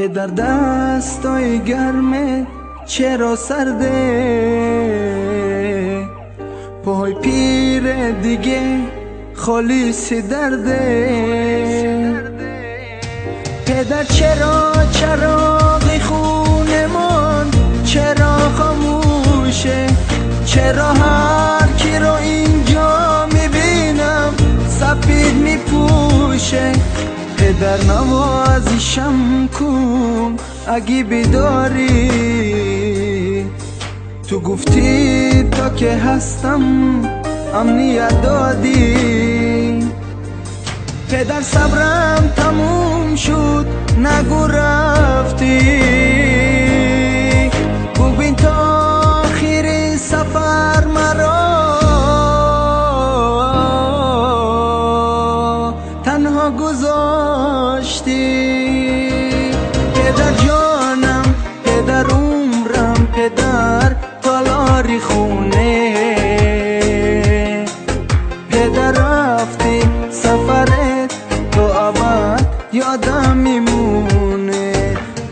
پدر دستای گرمه چرا سرده، پای پیر دیگه خالیسی درده. پدر چرا چراغی خونمان چرا خاموشه، چرا هر کی رو اینجا میبینم سفید میپوشه. پدر نوازشم کن اگه بیداری، تو گفتی تا که هستم امنیت دادی. پدر صبرم تموم شد نگو رفتی، ببین تا آخر سفر مرا تنها گذاشتی. پدر جانم، پدر عمرم، پدر تالاری خونه. پدر رفتی سفرت تو ابد یادم میمونه.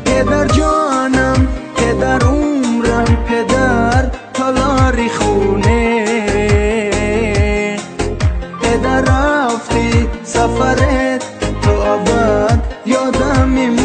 پدر جانم، پدر عمرم، پدر تالاری خونه. پدر رفتی سفرت تو ابد یادم میمونه.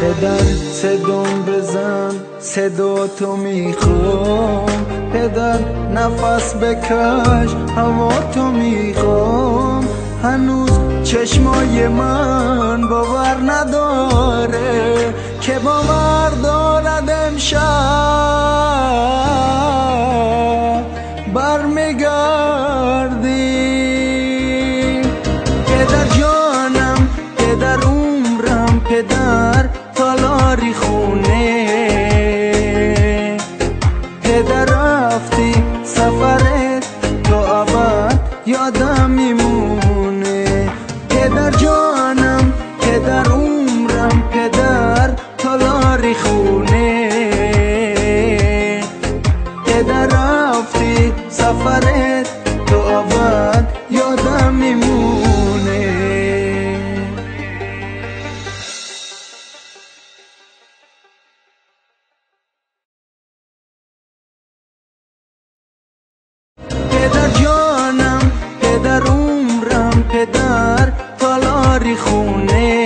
پدر صدام بزن صدا تو میخوام، پدر نفس بکش هوا تو میخوام. هنوز چشمای من باور نداره که باور دارد امشب برمیگردی. پدر جانم، پدر عمرم، پدر تالاری خونه. پدر رفتی سفرت تو ابد یادم میمونه. پدر جانم، پدر عمرم، پدر تالاری خونه. پدر رفتی سفرت تو ابد یادم میمونه. پدر جانم، پدر عمرم، پدر تالاری خونه.